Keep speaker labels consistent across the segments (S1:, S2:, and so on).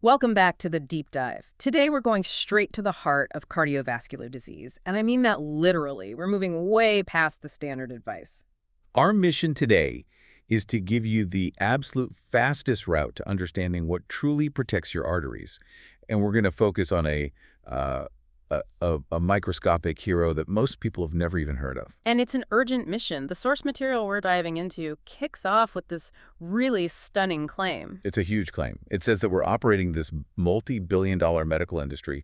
S1: Welcome back to the deep dive. Today we're going straight to the heart of cardiovascular disease, and I mean that literally. We're moving way past the standard advice.
S2: Our mission today is to give you the absolute fastest route to understanding what truly protects your arteries. And we're going to focus on uh, a microscopic hero that most people have never even heard of.
S1: And it's an urgent mission. The source material we're diving into kicks off with this really stunning claim.
S2: It's a huge claim. It says that we're operating this multi-billion-dollar medical industry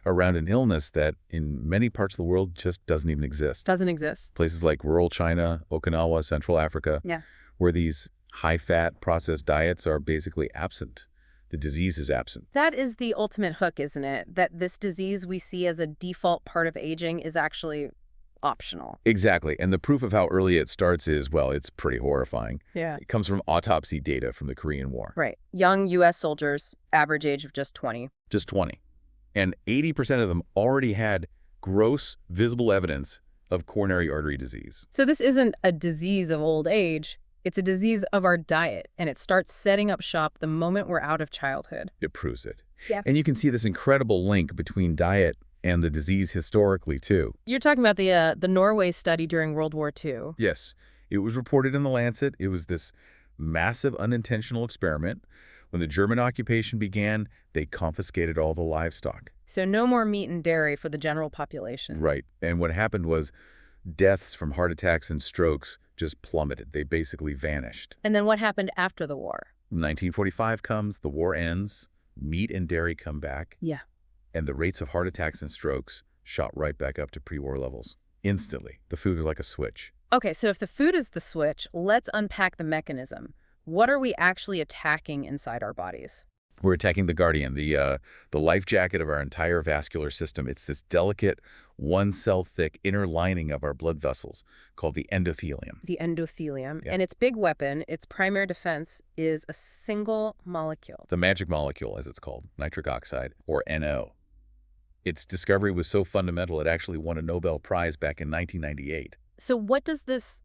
S2: around an illness that in many parts of the world just doesn't even exist.
S1: Doesn't exist.
S2: Places like rural China, Okinawa, Central Africa,
S1: Yeah.
S2: where these high-fat processed diets are basically absent. The disease is absent.
S1: That is the ultimate hook, isn't it? That this disease we see as a default part of aging is actually optional.
S2: Exactly. And the proof of how early it starts is, well, it's pretty horrifying.
S1: Yeah.
S2: It comes from autopsy data from the Korean War.
S1: Right. Young U.S. soldiers, average age of just 20.
S2: Just 20. And 80% of them already had gross, visible evidence of coronary artery disease.
S1: So this isn't a disease of old age. It's a disease of our diet, and it starts setting up shop the moment we're out of childhood.
S2: It proves it.
S1: Yeah.
S2: And you can see this incredible link between diet and the disease historically, too.
S1: You're talking about the Norway study during World War II.
S2: Yes. It was reported in The Lancet. It was this massive unintentional experiment. When the German occupation began, they confiscated all the livestock.
S1: So no more meat and dairy for the general population.
S2: Right. And what happened was deaths from heart attacks and strokes just plummeted. They basically vanished.
S1: And then what happened after the war?
S2: 1945 comes, the war ends, meat and dairy come back,
S1: Yeah.
S2: and the rates of heart attacks and strokes shot right back up to pre-war levels. Instantly. The food was like a switch.
S1: Okay, so if the food is the switch, let's unpack the mechanism. What are we actually attacking inside our bodies?
S2: We're attacking the guardian, the life jacket of our entire vascular system. It's this delicate, one-cell thick inner lining of our blood vessels called the endothelium.
S1: The endothelium.
S2: Yeah.
S1: And its big weapon, its primary defense, is a single molecule.
S2: The magic molecule, as it's called, nitric oxide, or NO. Its discovery was so fundamental it actually won a Nobel Prize back in 1998.
S1: So what does this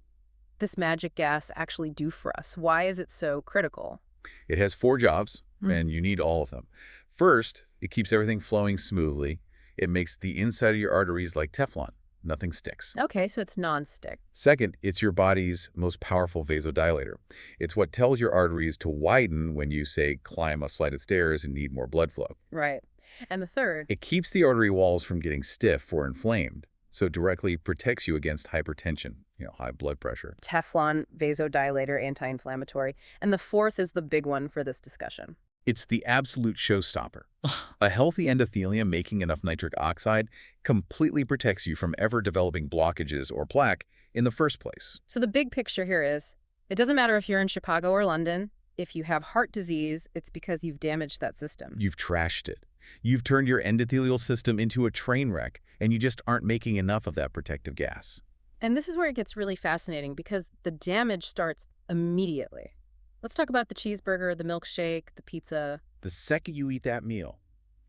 S1: magic gas actually do for us? Why is it so critical?
S2: It has 4 jobs, and you need all of them. First, it keeps everything flowing smoothly. It makes the inside of your arteries like Teflon. Nothing sticks.
S1: Okay, so it's non-stick.
S2: Second, it's your body's most powerful vasodilator. It's what tells your arteries to widen when you, say, climb a flight of stairs and need more blood flow.
S1: Right. And the third?
S2: It keeps the artery walls from getting stiff or inflamed, so it directly protects you against hypertension, high blood pressure.
S1: Teflon, vasodilator, anti-inflammatory. And the fourth is the big one for this discussion.
S2: It's the absolute showstopper. A healthy endothelium making enough nitric oxide completely protects you from ever developing blockages or plaque in the first place.
S1: So the big picture here is, it doesn't matter if you're in Chicago or London. If you have heart disease, it's because you've damaged that system.
S2: You've trashed it. You've turned your endothelial system into a train wreck, and you just aren't making enough of that protective gas.
S1: And this is where it gets really fascinating because the damage starts immediately. Let's talk about the cheeseburger, the milkshake, the pizza.
S2: The second you eat that meal,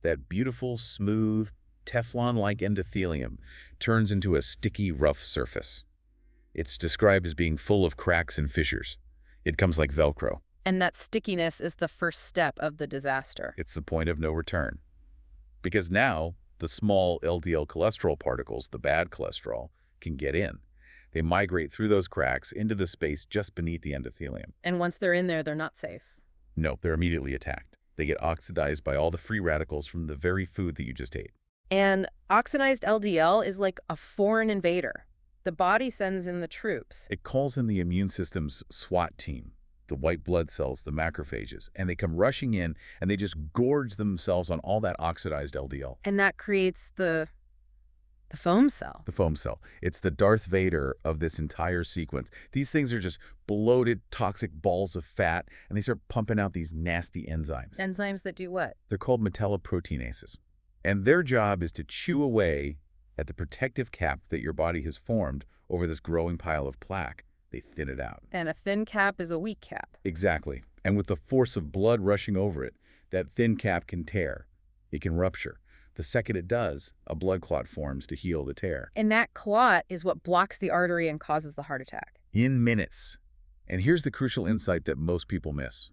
S2: that beautiful, smooth, Teflon-like endothelium turns into a sticky, rough surface. It's described as being full of cracks and fissures. It comes like Velcro.
S1: And that stickiness is the first step of the disaster.
S2: It's the point of no return. Because now, the small LDL cholesterol particles, the bad cholesterol, can get in. They migrate through those cracks into the space just beneath the endothelium.
S1: And once they're in there, they're not safe.
S2: No, they're immediately attacked. They get oxidized by all the free radicals from the very food that you just ate.
S1: And oxidized LDL is like a foreign invader. The body sends in the troops.
S2: It calls in the immune system's SWAT team, the white blood cells, the macrophages, and they come rushing in and they just gorge themselves on all that oxidized LDL.
S1: And that creates the foam cell.
S2: The foam cell. It's the Darth Vader of this entire sequence. These things are just bloated, toxic balls of fat, and they start pumping out these nasty enzymes.
S1: Enzymes that do what?
S2: They're called metalloproteinases. And their job is to chew away at the protective cap that your body has formed over this growing pile of plaque. They thin it out.
S1: And a thin cap is a weak cap.
S2: Exactly. And with the force of blood rushing over it, that thin cap can tear. It can rupture. The second it does, a blood clot forms to heal the tear.
S1: And that clot is what blocks the artery and causes the heart attack.
S2: In minutes. And here's the crucial insight that most people miss.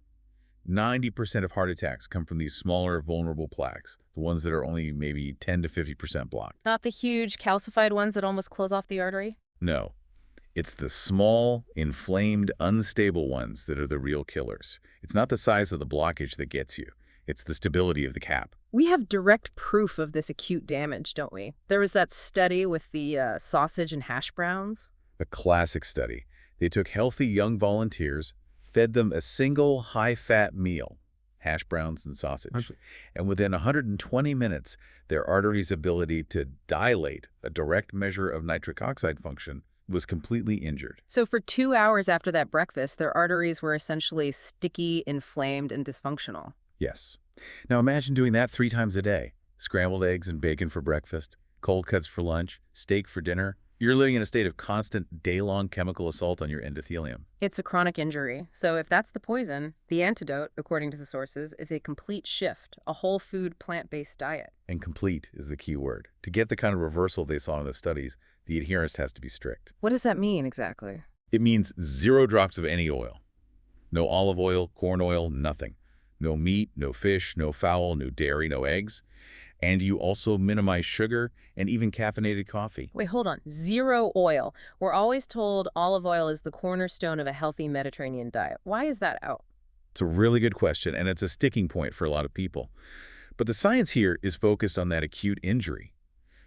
S2: 90% of heart attacks come from these smaller, vulnerable plaques, the ones that are only maybe 10 to 50% blocked.
S1: Not the huge calcified ones that almost close off the artery?
S2: No, it's the small, inflamed, unstable ones that are the real killers. It's not the size of the blockage that gets you. It's the stability of the cap.
S1: We have direct proof of this acute damage, don't we? There was that study with the sausage and hash browns.
S2: A classic study. They took healthy young volunteers, fed them a single high-fat meal, hash browns and sausage, and within 120 minutes, their arteries' ability to dilate, a direct measure of nitric oxide function, was completely injured.
S1: So for 2 hours after that breakfast, their arteries were essentially sticky, inflamed, and dysfunctional.
S2: Yes. Now imagine doing that 3 times a day. Scrambled eggs and bacon for breakfast, cold cuts for lunch, steak for dinner. You're living in a state of constant day-long chemical assault on your endothelium.
S1: It's a chronic injury. So if that's the poison, the antidote, according to the sources, is a complete shift, a whole food, plant-based diet.
S2: And complete is the key word. To get the kind of reversal they saw in the studies, the adherence has to be strict.
S1: What does that mean exactly?
S2: It means 0 drops of any oil. No olive oil, corn oil, nothing. No meat, no fish, no fowl, no dairy, no eggs. And you also minimize sugar and even caffeinated coffee.
S1: Wait, hold on. 0 oil. We're always told olive oil is the cornerstone of a healthy Mediterranean diet. Why is that out?
S2: It's a really good question, and it's a sticking point for a lot of people. But the science here is focused on that acute injury.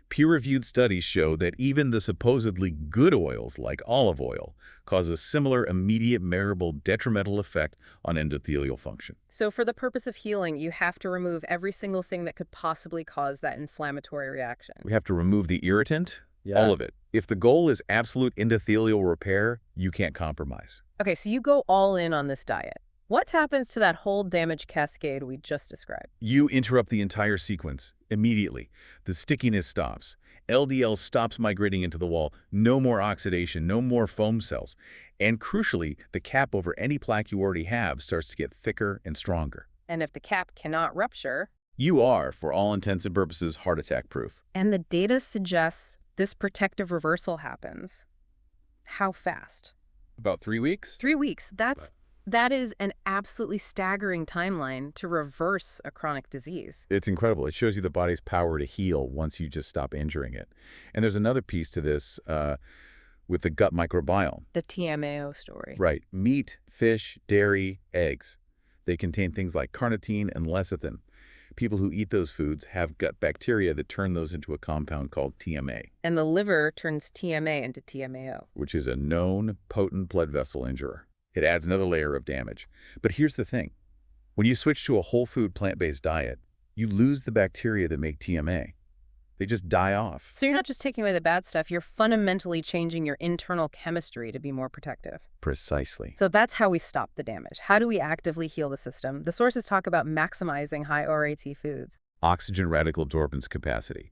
S2: Peer-reviewed studies show that even the supposedly good oils, like olive oil, cause a similar immediate, measurable, detrimental effect on endothelial function.
S1: So for the purpose of healing, you have to remove every single thing that could possibly cause that inflammatory reaction.
S2: We have to remove the irritant, all of it. If the goal is absolute endothelial repair, you can't compromise.
S1: Okay, so you go all in on this diet. What happens to that whole damage cascade we just described?
S2: You interrupt the entire sequence immediately. The stickiness stops. LDL stops migrating into the wall. No more oxidation, no more foam cells. And crucially, the cap over any plaque you already have starts to get thicker and stronger.
S1: And if the cap cannot rupture...
S2: You are, for all intents and purposes, heart attack proof.
S1: And the data suggests this protective reversal happens. How fast?
S2: About 3 weeks?
S1: 3 weeks. That is an absolutely staggering timeline to reverse a chronic disease.
S2: It's incredible. It shows you the body's power to heal once you just stop injuring it. And there's another piece to this with the gut microbiome.
S1: The TMAO story.
S2: Right. Meat, fish, dairy, eggs. They contain things like carnitine and lecithin. People who eat those foods have gut bacteria that turn those into a compound called TMA.
S1: And the liver turns TMA into TMAO.
S2: Which is a known potent blood vessel injurer. It adds another layer of damage. But here's the thing. When you switch to a whole food plant-based diet, you lose the bacteria that make TMA. They just die off.
S1: So you're not just taking away the bad stuff, you're fundamentally changing your internal chemistry to be more protective.
S2: Precisely.
S1: So that's how we stop the damage. How do we actively heal the system? The sources talk about maximizing high RAT foods.
S2: Oxygen radical absorbance capacity.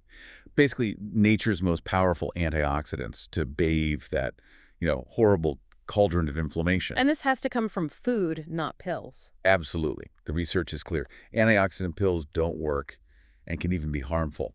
S2: Basically, nature's most powerful antioxidants to bathe that, horrible cauldron of inflammation.
S1: And this has to come from food, not pills.
S2: Absolutely. The research is clear. Antioxidant pills don't work and can even be harmful.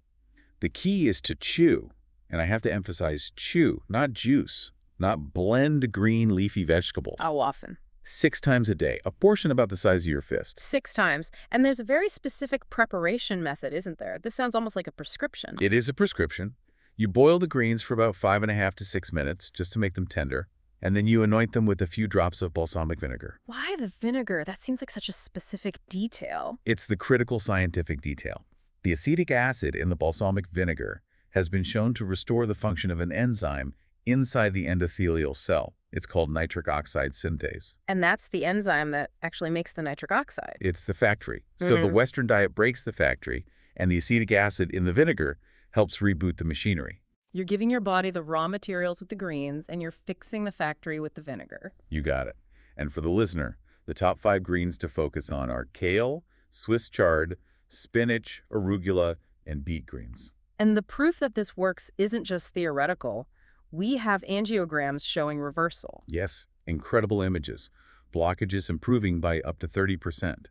S2: The key is to chew, and I have to emphasize chew, not juice, not blend green leafy vegetables.
S1: How often?
S2: 6 times a day, a portion about the size of your fist.
S1: 6 times. And there's a very specific preparation method, isn't there? This sounds almost like a prescription.
S2: It is a prescription. You boil the greens for about 5.5 to 6 minutes just to make them tender. And then you anoint them with a few drops of balsamic vinegar.
S1: Why the vinegar? That seems like such a specific detail.
S2: It's the critical scientific detail. The acetic acid in the balsamic vinegar has been shown to restore the function of an enzyme inside the endothelial cell. It's called nitric oxide synthase.
S1: And that's the enzyme that actually makes the nitric oxide.
S2: It's the factory. So the Western diet breaks the factory, and the acetic acid in the vinegar helps reboot the machinery.
S1: You're giving your body the raw materials with the greens, and you're fixing the factory with the vinegar.
S2: You got it. And for the listener, the top 5 greens to focus on are kale, Swiss chard, spinach, arugula, and beet greens.
S1: And the proof that this works isn't just theoretical. We have angiograms showing reversal.
S2: Yes, incredible images. Blockages improving by up to 30%.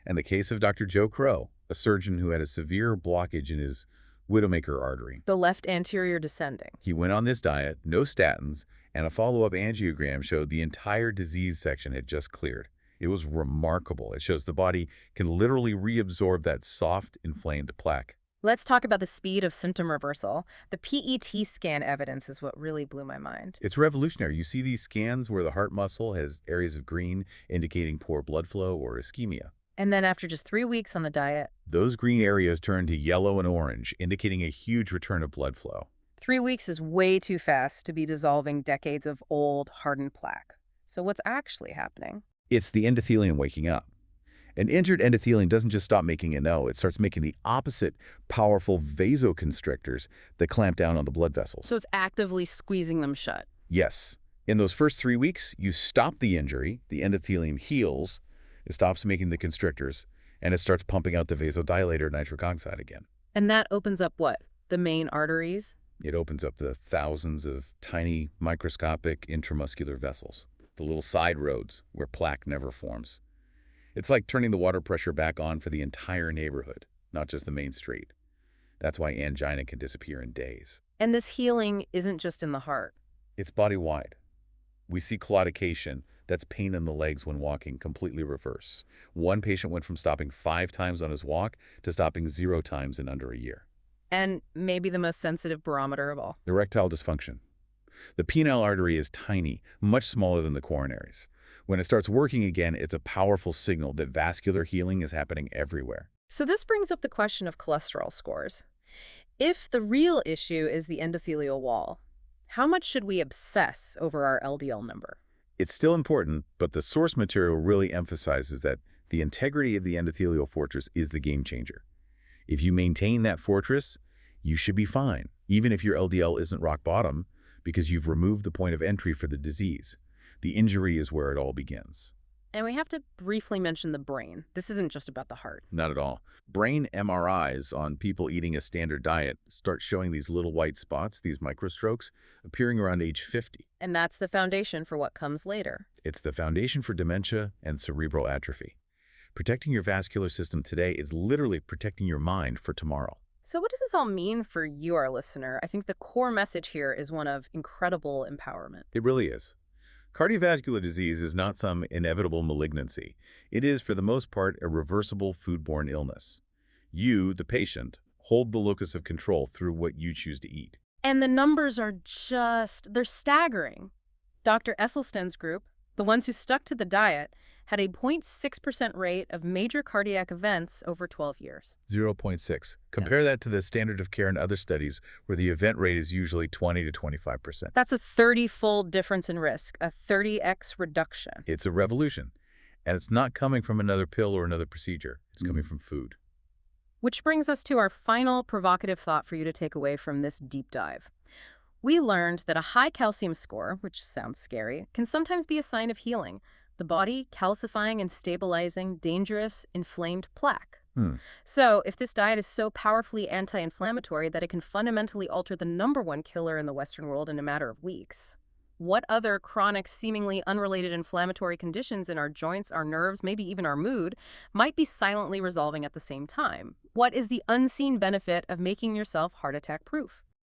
S2: And the case of Dr. Joe Crow, a surgeon who had a severe blockage in his widowmaker artery.
S1: The left anterior descending.
S2: He went on this diet, no statins, and a follow-up angiogram showed the entire disease section had just cleared. It was remarkable. It shows the body can literally reabsorb that soft, inflamed plaque.
S1: Let's talk about the speed of symptom reversal. The PET scan evidence is what really blew my mind.
S2: It's revolutionary. You see these scans where the heart muscle has areas of green indicating poor blood flow or ischemia.
S1: And then after just 3 weeks on the diet,
S2: Those green areas turn to yellow and orange, indicating a huge return of blood flow.
S1: 3 weeks is way too fast to be dissolving decades of old, hardened plaque. So what's actually happening?
S2: It's the endothelium waking up. An injured endothelium doesn't just stop making an O, it starts making the opposite powerful vasoconstrictors that clamp down on the blood vessels.
S1: So it's actively squeezing them shut.
S2: Yes. In those first 3 weeks, you stop the injury, the endothelium heals, it stops making the constrictors, and it starts pumping out the vasodilator nitric oxide again.
S1: And that opens up what? The main arteries?
S2: It opens up the thousands of tiny microscopic intramuscular vessels, the little side roads where plaque never forms. It's like turning the water pressure back on for the entire neighborhood, not just the main street. That's why angina can disappear in days.
S1: And this healing isn't just in the heart.
S2: It's body-wide. We see claudication, that's pain in the legs when walking, completely reverse. One patient went from stopping 5 times on his walk to stopping 0 times in under a year.
S1: And maybe the most sensitive barometer of all.
S2: Erectile dysfunction. The penile artery is tiny, much smaller than the coronaries. When it starts working again, it's a powerful signal that vascular healing is happening everywhere.
S1: So this brings up the question of cholesterol scores. If the real issue is the endothelial wall, how much should we obsess over our LDL number?
S2: It's still important, but the source material really emphasizes that the integrity of the endothelial fortress is the game changer. If you maintain that fortress, you should be fine, even if your LDL isn't rock bottom, because you've removed the point of entry for the disease. The injury is where it all begins.
S1: And we have to briefly mention the brain. This isn't just about the heart.
S2: Not at all. Brain MRIs on people eating a standard diet start showing these little white spots, these microstrokes, appearing around age 50.
S1: And that's the foundation for what comes later.
S2: It's the foundation for dementia and cerebral atrophy. Protecting your vascular system today is literally protecting your mind for tomorrow.
S1: So what does this all mean for you, our listener? I think the core message here is one of incredible empowerment.
S2: It really is. Cardiovascular disease is not some inevitable malignancy. It is, for the most part, a reversible foodborne illness. You, the patient, hold the locus of control through what you choose to eat.
S1: And the numbers are they're staggering. Dr. Esselstyn's group, the ones who stuck to the diet, had a 0.6% rate of major cardiac events over 12 years.
S2: 0.6. Compare that to the standard of care in other studies where the event rate is usually 20 to 25%.
S1: That's a 30-fold difference in risk, a 30x reduction.
S2: It's a revolution. And it's not coming from another pill or another procedure. It's coming from food.
S1: Which brings us to our final provocative thought for you to take away from this deep dive. We learned that a high calcium score, which sounds scary, can sometimes be a sign of healing. The body calcifying and stabilizing dangerous, inflamed plaque. So if this diet is so powerfully anti-inflammatory that it can fundamentally alter the #1 killer in the Western world in a matter of weeks, what other chronic, seemingly unrelated inflammatory conditions in our joints, our nerves, maybe even our mood, might be silently resolving at the same time? What is the unseen benefit of making yourself heart attack proof?